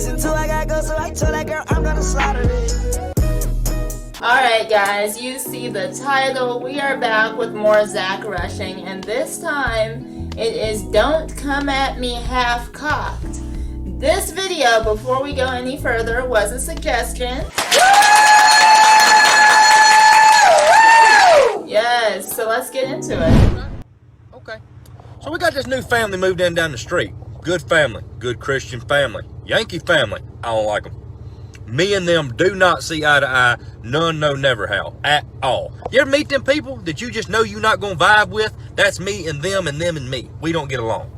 missing two, I gotta go, so I told that girl I'm gonna slaughter it. Alright guys, you see the title. We are back with more Zach Rushing, and this time it is Don't Come At Me Half-Cocked. This video, before we go any further, was a suggestion. Yes, so let's get into it. Okay. So we got this new family moved in down the street. Good family, good Christian family, Yankee family. I don't like them. Me and them do not see eye to eye, none, no, never how, at all. You ever meet them people that you just know you're not going to vibe with? That's me and them and me. We don't get along.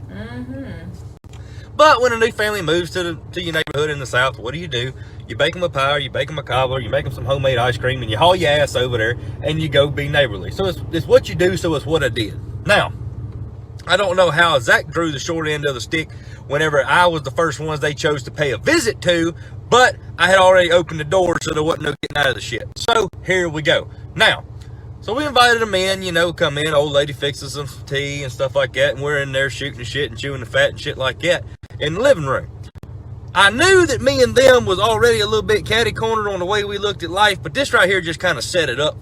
But when a new family moves to your neighborhood in the South, what do? You bake them a pie, or you bake them a cobbler, you make them some homemade ice cream, and you haul your ass over there, and you go be neighborly. So it's what you do, so it's what I did. Now, I don't know how Zach drew the short end of the stick whenever I was the first ones they chose to pay a visit to, but I had already opened the door, so there wasn't no getting out of the shit. So here we go. Now, so we invited them in, come in, old lady fixes some tea and stuff like that, and we're in there shooting shit and chewing the fat and shit like that in the living room. I knew that me and them was already a little bit catty-cornered on the way we looked at life, but this right here just kind of set it up.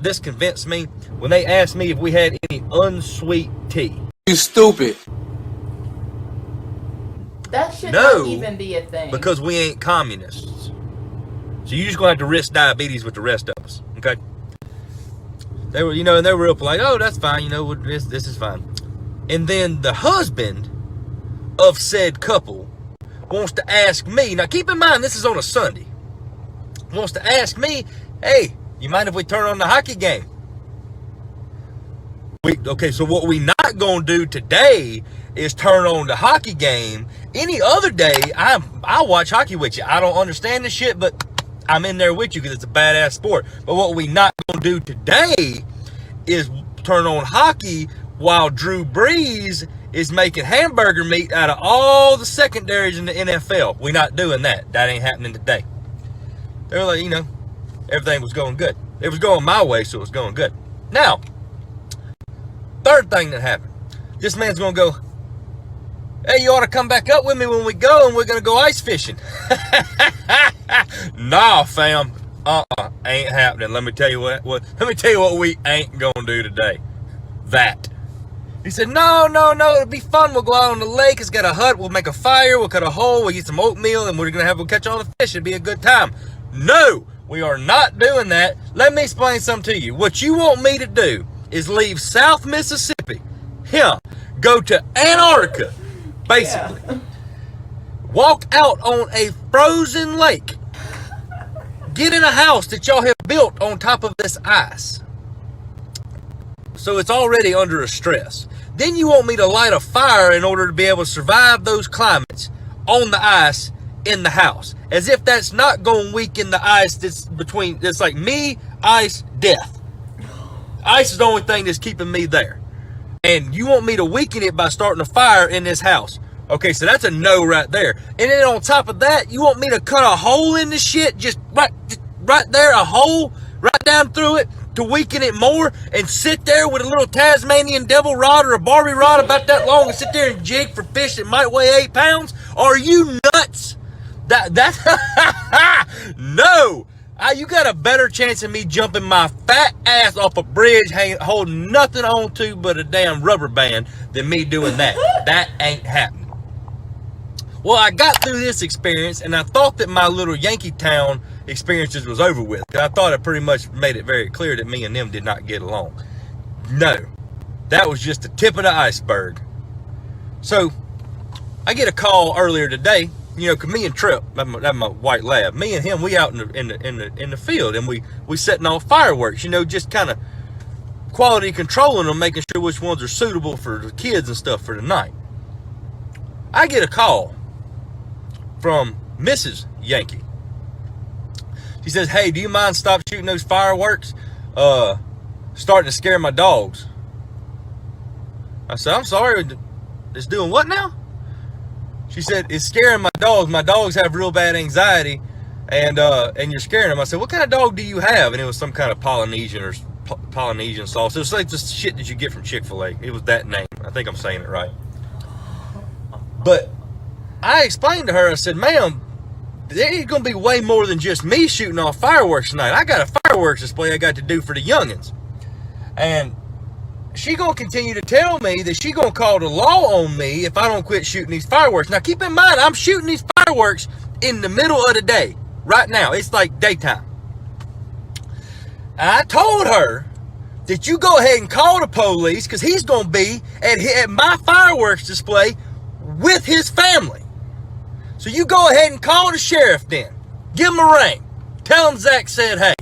This convinced me when they asked me if we had any unsweet tea. You stupid. That should not even be a thing. Because we ain't communists. So you just gonna have to risk diabetes with the rest of us, okay? They were, and they were real polite. Oh, that's fine. This is fine. And then the husband of said couple wants to ask me. Now, keep in mind, this is on a Sunday. Wants to ask me, hey, you mind if we turn on the hockey game? Okay, so what we not gonna do today is turn on the hockey game. Any other day, I'll watch hockey with you. I don't understand the shit, but I'm in there with you because it's a badass sport. But what we not gonna do today is turn on hockey while Drew Brees is making hamburger meat out of all the secondaries in the NFL. We not doing that. That ain't happening today. They were like, everything was going good. It was going my way, so it was going good. Now, third thing that happened. This man's going to go, hey, you ought to come back up with me when we go, and we're going to go ice fishing. Nah, fam. Ain't happening. Let me tell you what we ain't going to do today. That. He said, no, it'll be fun. We'll go out on the lake. It's got a hut. We'll make a fire. We'll cut a hole. We'll eat some oatmeal, and we'll catch all the fish. It'll be a good time. No, we are not doing that. Let me explain something to you. What you want me to do is leave South Mississippi, go to Antarctica, basically. Yeah. Walk out on a frozen lake. Get in a house that y'all have built on top of this ice. So it's already under a stress. Then you want me to light a fire in order to be able to survive those climates on the ice in the house. As if that's not going to weaken the ice it's like me, ice, death. Ice is the only thing that's keeping me there. And you want me to weaken it by starting a fire in this house. Okay, so that's a no right there. And then on top of that, you want me to cut a hole in the shit, just right there, a hole right down through it to weaken it more, and sit there with a little Tasmanian devil rod or a Barbie rod about that long and sit there and jig for fish that might weigh 8 pounds? Are you nuts? No. You got a better chance of me jumping my fat ass off a bridge holding nothing on to but a damn rubber band than me doing that. That ain't happening. Well, I got through this experience, and I thought that my little Yankee Town experiences was over with. I thought I pretty much made it very clear that me and them did not get along. No. That was just the tip of the iceberg. So, I get a call earlier today. Cause me and Trip, that's my white lab. Me and him, we out in the field, and we setting off fireworks. Just kind of quality controlling them, making sure which ones are suitable for the kids and stuff for the night. I get a call from Mrs. Yankee. She says, "Hey, do you mind stop shooting those fireworks? Starting to scare my dogs." I said, "I'm sorry. It's doing what now?" She said, "It's scaring my dogs. My dogs have real bad anxiety, and you're scaring them." I said, "What kind of dog do you have?" And it was some kind of Polynesian sauce. It was like the shit that you get from Chick-fil-A. It was that name. I think I'm saying it right. But I explained to her, I said, ma'am, there's going to be way more than just me shooting off fireworks tonight. I got a fireworks display I got to do for the youngins. And she going to continue to tell me that she going to call the law on me if I don't quit shooting these fireworks. Now, keep in mind, I'm shooting these fireworks in the middle of the day. Right now. It's like daytime. I told her that you go ahead and call the police because he's going to be at my fireworks display with his family. So you go ahead and call the sheriff then. Give him a ring. Tell him Zach said, hey.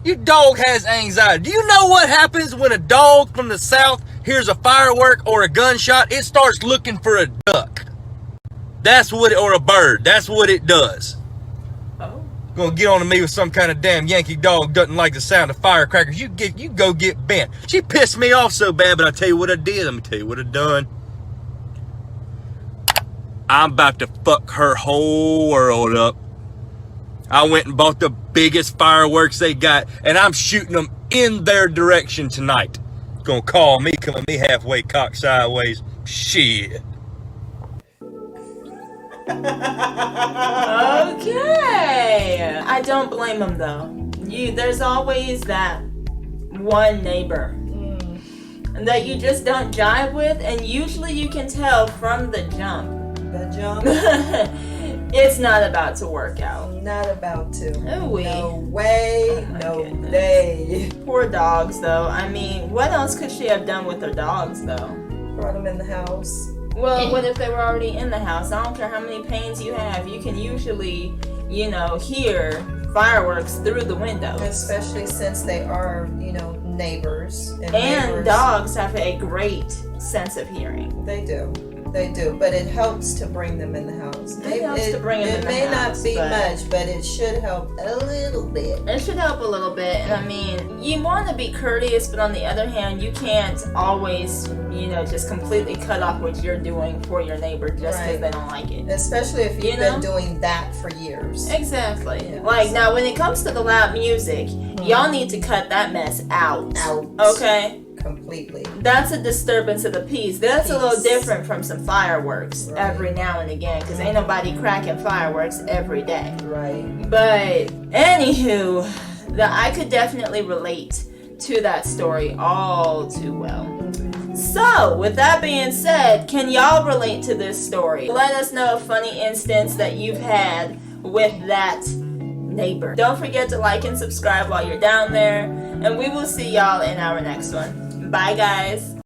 Your dog has anxiety. Do you know what happens when a dog from the south hears a firework or a gunshot? It starts looking for a duck. That's what or a bird. That's what it does. Oh. Gonna get on to me with some kind of damn Yankee dog doesn't like the sound of firecrackers. You go get bent. She pissed me off so bad, but I'll tell you what I did. Let me tell you what I done. I'm about to fuck her whole world up. I went and bought the biggest fireworks they got, and I'm shooting them in their direction tonight. Gonna call me, coming me halfway cocked sideways. Shit. Okay. I don't blame them though. There's always that one neighbor that you just don't jive with, and usually you can tell from the jump. It's not about to work out. Not about to. Ooh-wee. No way. Oh, no goodness. day. Poor dogs though. I mean, what else could she have done with her dogs though? Brought them in the house. Well, what if they were already in the house? I don't care how many panes you have. You can usually, hear fireworks through the windows. Especially since they are, neighbors. And neighbors, dogs have a great sense of hearing. They do. They do. But it helps to bring them in the house. It helps to bring them in the house. It may not be much, but it should help a little bit. It should help a little bit. And I mean, you want to be courteous, but on the other hand, you can't always, just completely cut off what you're doing for your neighbor just because they don't like it. Especially if you've been doing that for years. Exactly. Yeah, now when it comes to the loud music, y'all need to cut that mess out. Okay? Completely. That's a disturbance of the peace. That's a little different from some fireworks every now and again, because ain't nobody cracking fireworks every day. Right. But anywho, I could definitely relate to that story all too well. So, with that being said, can y'all relate to this story? Let us know a funny instance that you've had with that neighbor. Don't forget to like and subscribe while you're down there, and we will see y'all in our next one. Bye, guys.